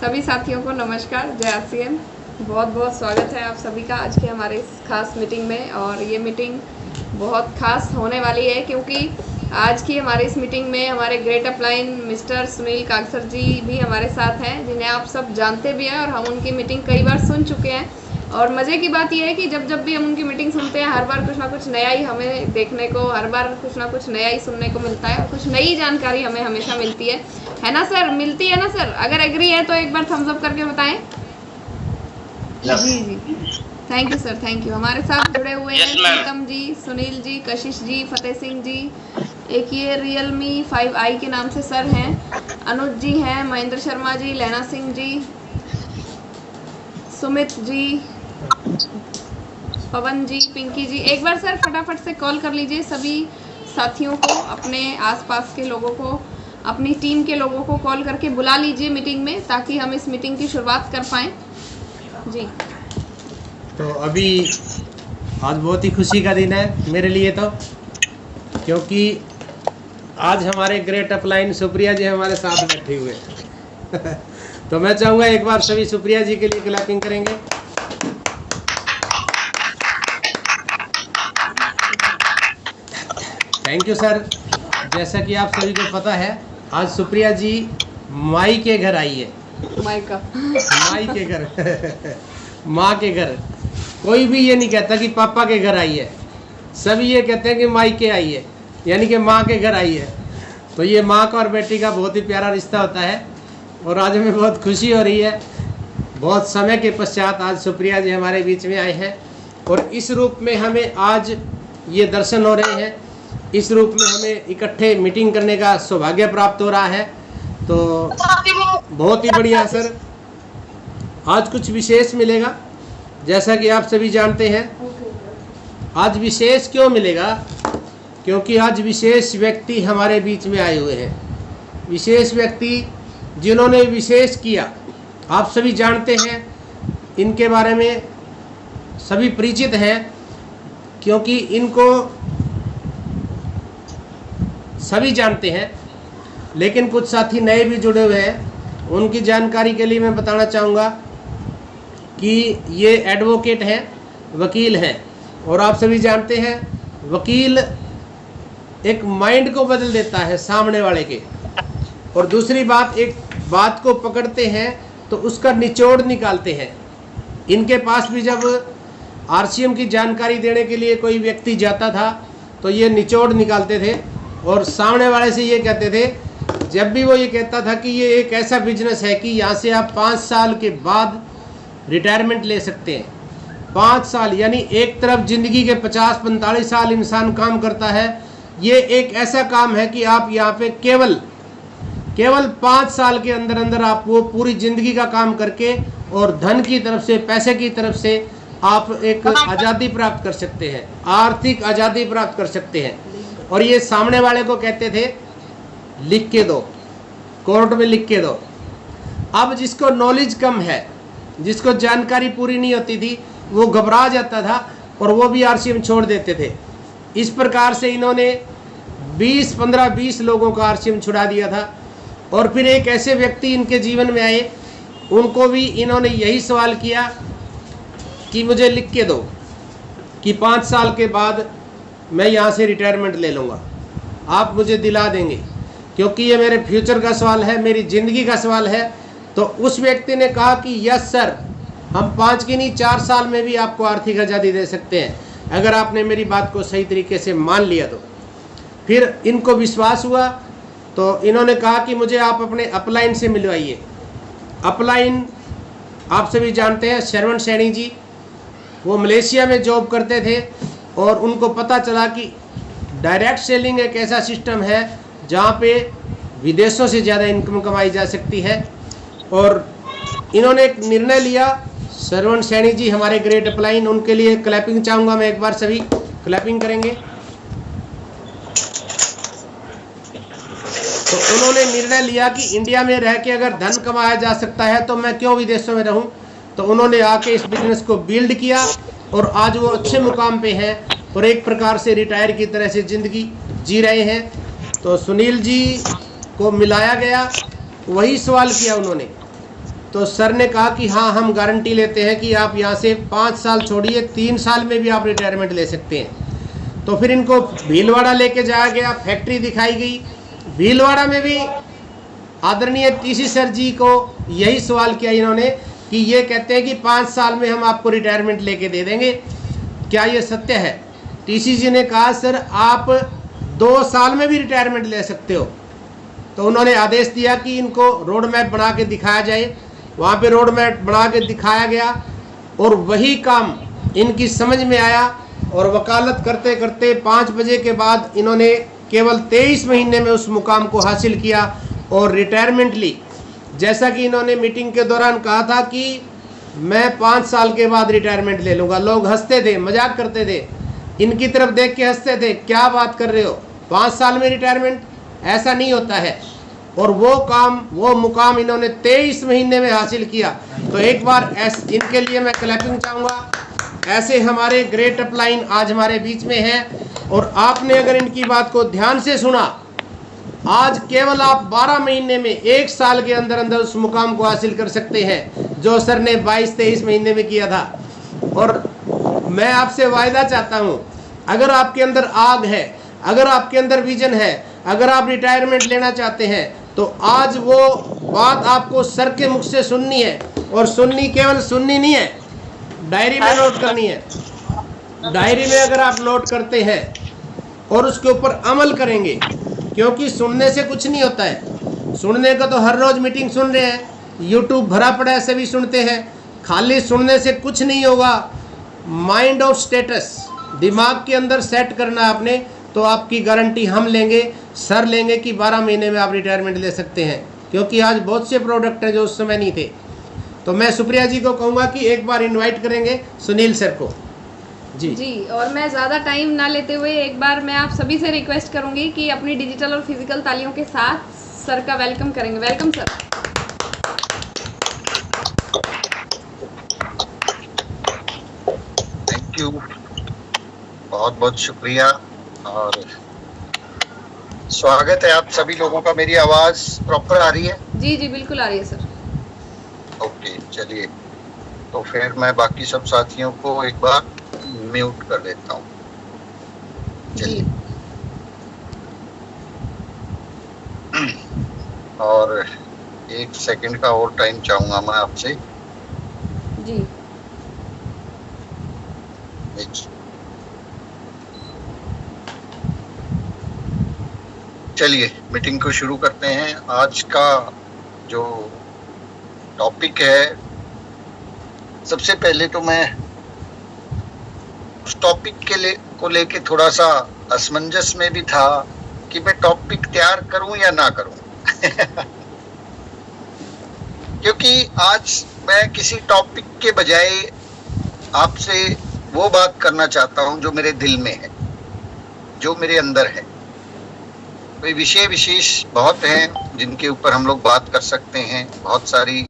सभी साथियों को नमस्कार, जय आरसीएम। बहुत बहुत स्वागत है आप सभी का आज के हमारे इस खास मीटिंग में। और ये मीटिंग बहुत खास होने वाली है क्योंकि आज की हमारे इस मीटिंग में हमारे great upline mister Sunil Kagsar ji भी हमारे साथ हैं, जिन्हें आप सब जानते भी हैं और हम उनकी मीटिंग कई बार सुन चुके हैं। और मज़े की बात यह है कि जब भी हम उनकी मीटिंग सुनते हैं, हर बार कुछ ना कुछ नया ही हमें देखने को, हर बार कुछ ना कुछ नया ही सुनने को मिलता है और कुछ नई जानकारी हमें हमेशा मिलती है ना सर? मिलती है ना सर? अगर एग्री है तो एक बार थम्स अप करके बताएं। yes. जी, thank you sir, thank you. हमारे साथ जुड़े हुए हैं प्रीतम जी, सुनील जी, कशिश जी, फतेह सिंह जी, एक ये Realme 5i के नाम से सर हैं, अनुज जी हैं, महेंद्र शर्मा जी, लैना सिंह जी, सुमित जी, पवन जी, पिंकी जी। एक बार सर फटाफट से कॉल कर लीजिए सभी साथियों को, अपने आसपास के लोगों को, अपनी टीम के लोगों को कॉल करके बुला लीजिए मीटिंग में, ताकि हम इस मीटिंग की शुरुआत कर पाएँ जी। तो अभी आज बहुत ही खुशी का दिन है मेरे लिए, तो क्योंकि आज हमारे ग्रेट अपलाइन सुप्रिया जी हमारे साथ बैठे हुए हैं तो मैं चाहूँगा एक बार सभी सुप्रिया जी के लिए क्लैपिंग करेंगे। Thank you sir. जैसा कि आप सभी को पता है, आज सुप्रिया जी माई के घर आई है। माई के घर माँ के घर। कोई भी ये नहीं कहता कि पापा के घर आई है, सभी ये कहते हैं कि माई के आई है, यानी कि माँ के घर आई है। तो ये माँ का और बेटी का बहुत ही प्यारा रिश्ता होता है और आज हमें बहुत खुशी हो रही है। बहुत समय के पश्चात आज सुप्रिया जी हमारे बीच में आए हैं और इस रूप में हमें आज ये दर्शन हो रहे हैं, इस रूप में हमें इकट्ठे मीटिंग करने का सौभाग्य प्राप्त हो रहा है। तो बहुत ही बढ़िया सर। आज कुछ विशेष मिलेगा, जैसा कि आप सभी जानते हैं। आज विशेष क्यों मिलेगा? क्योंकि आज विशेष व्यक्ति हमारे बीच में आए हुए हैं। विशेष व्यक्ति जिन्होंने विशेष किया, आप सभी जानते हैं, इनके बारे में सभी परिचित हैं, क्योंकि इनको सभी जानते हैं। लेकिन कुछ साथी नए भी जुड़े हुए हैं, उनकी जानकारी के लिए मैं बताना चाहूँगा कि ये एडवोकेट हैं, वकील हैं। और आप सभी जानते हैं, वकील एक माइंड को बदल देता है सामने वाले के। और दूसरी बात, एक बात को पकड़ते हैं तो उसका निचोड़ निकालते हैं। इनके पास भी जब आरसीएम की जानकारी देने के लिए कोई व्यक्ति जाता था तो ये निचोड़ निकालते थे और सामने वाले से ये कहते थे, जब भी वो ये कहता था कि ये एक ऐसा बिजनेस है कि यहाँ से आप 5 साल के बाद रिटायरमेंट ले सकते हैं। 5 साल यानी एक तरफ ज़िंदगी के 50-45 साल इंसान काम करता है, ये एक ऐसा काम है कि आप यहाँ पे केवल 5 साल के अंदर अंदर आप वो पूरी ज़िंदगी का काम करके और धन की तरफ से, पैसे की तरफ से आप एक आज़ादी प्राप्त कर सकते हैं, आर्थिक आज़ादी प्राप्त कर सकते हैं। और ये सामने वाले को कहते थे, लिख के दो, कोर्ट में लिख के दो। अब जिसको नॉलेज कम है, जिसको जानकारी पूरी नहीं होती थी, वो घबरा जाता था और वो भी आरसीएम छोड़ देते थे। इस प्रकार से इन्होंने 15-20 लोगों का आरसीएम छुड़ा दिया था। और फिर एक ऐसे व्यक्ति इनके जीवन में आए, उनको भी इन्होंने यही सवाल किया कि मुझे लिख के दो कि 5 साल के बाद मैं यहाँ से रिटायरमेंट ले लूँगा, आप मुझे दिला देंगे, क्योंकि ये मेरे फ्यूचर का सवाल है, मेरी ज़िंदगी का सवाल है। तो उस व्यक्ति ने कहा कि यस सर, हम 5 की नहीं 4 साल में भी आपको आर्थिक आज़ादी दे सकते हैं, अगर आपने मेरी बात को सही तरीके से मान लिया तो। फिर इनको विश्वास हुआ तो इन्होंने कहा कि मुझे आप अपने अपलाइन से मिलवाइए। अपलाइन आप सभी जानते हैं, श्रवण सैनी जी, वो मलेशिया में जॉब करते थे और उनको पता चला कि डायरेक्ट सेलिंग एक ऐसा सिस्टम है जहाँ पे विदेशों से ज़्यादा इनकम कमाई जा सकती है। और इन्होंने एक निर्णय लिया। श्रवण सैनी जी हमारे ग्रेट अपलाइन, उनके लिए क्लैपिंग चाहूँगा मैं, एक बार सभी क्लैपिंग करेंगे। तो उन्होंने निर्णय लिया कि इंडिया में रह के अगर धन कमाया जा सकता है तो मैं क्यों विदेशों में रहूं। तो उन्होंने आके इस बिजनेस को बिल्ड किया और आज वो अच्छे मुकाम पे हैं और एक प्रकार से रिटायर की तरह से ज़िंदगी जी रहे हैं। तो सुनील जी को मिलाया गया, वही सवाल किया उन्होंने। तो सर ने कहा कि हाँ, हम गारंटी लेते हैं कि आप यहाँ से 5 साल छोड़िए, 3 साल में भी आप रिटायरमेंट ले सकते हैं। तो फिर इनको भीलवाड़ा लेके जाया गया, फैक्ट्री दिखाई गई। भीलवाड़ा में भी आदरणीय टीसी सर जी को यही सवाल किया इन्होंने कि ये कहते हैं कि 5 साल में हम आपको रिटायरमेंट लेके दे देंगे, क्या ये सत्य है? टीसी जी ने कहा सर आप 2 साल में भी रिटायरमेंट ले सकते हो। तो उन्होंने आदेश दिया कि इनको रोड मैप बना के दिखाया जाए। वहाँ पे रोड मैप बना के दिखाया गया और वही काम इनकी समझ में आया और वकालत करते करते 5 बजे के बाद इन्होंने केवल 23 महीने में उस मुकाम को हासिल किया और रिटायरमेंट ली। जैसा कि इन्होंने मीटिंग के दौरान कहा था कि मैं 5 साल के बाद रिटायरमेंट ले लूँगा। लोग हंसते थे, मजाक करते थे, इनकी तरफ देख के हंसते थे, क्या बात कर रहे हो, 5 साल में रिटायरमेंट? ऐसा नहीं होता है। और वो मुकाम इन्होंने 23 महीने में हासिल किया। तो एक बार इनके लिए मैं क्लैपिंग चाहूँगा। ऐसे हमारे ग्रेट अपलाइन आज हमारे बीच में हैं और आपने अगर इनकी बात को ध्यान से सुना, आज केवल आप 12 महीने में 1 साल के अंदर अंदर उस मुकाम को हासिल कर सकते हैं जो सर ने 22-23 महीने में किया था। और मैं आपसे वायदा चाहता हूँ, अगर आपके अंदर आग है, अगर आपके अंदर विजन है, अगर आप रिटायरमेंट लेना चाहते हैं, तो आज वो बात आपको सर के मुख से सुननी है। और सुननी केवल सुननी नहीं है, डायरी में नोट करनी है। डायरी में अगर आप नोट करते हैं और उसके ऊपर अमल करेंगे, क्योंकि सुनने से कुछ नहीं होता है। सुनने का तो हर रोज मीटिंग सुन रहे हैं, यूट्यूब भरा पड़ा है, सभी सुनते हैं। खाली सुनने से कुछ नहीं होगा। माइंड ऑफ स्टेटस दिमाग के अंदर सेट करना आपने, तो आपकी गारंटी हम लेंगे, सर लेंगे कि 12 महीने में आप रिटायरमेंट ले सकते हैं। क्योंकि आज बहुत से प्रोडक्ट हैं जो उस समय नहीं थे। तो मैं सुप्रिया जी को कहूँगा कि एक बार इनवाइट करेंगे सुनील सर को। जी। और मैं ज़्यादा टाइम ना लेते हुए एक बार मैं आप सभी से रिक्वेस्ट करूँगी कि अपनी डिजिटल और फिजिकल तालियों के साथ सर का वेलकम करेंगे। Welcome sir. थैंक यू, बहुत बहुत शुक्रिया और स्वागत है आप सभी लोगों का। मेरी आवाज प्रॉपर आ रही है? जी जी बिल्कुल आ रही है सर। ओके, चलिए तो फिर मैं बाकी सब साथियों को एक बार म्यूट कर देता हूँ। चलिए, और 1 सेकंड का और टाइम चाहूंगा मैं आपसे। जी चलिए मीटिंग को शुरू करते हैं। आज का जो टॉपिक है, सबसे पहले तो मैं उस टॉपिक को लेके थोड़ा सा असमंजस में भी था कि मैं टॉपिक तैयार करूं या ना करूं क्योंकि आज मैं किसी टॉपिक के बजाय आपसे वो बात करना चाहता हूं जो मेरे दिल में है, जो मेरे अंदर है। कोई विषय विशेष बहुत हैं जिनके ऊपर हम लोग बात कर सकते हैं, बहुत सारी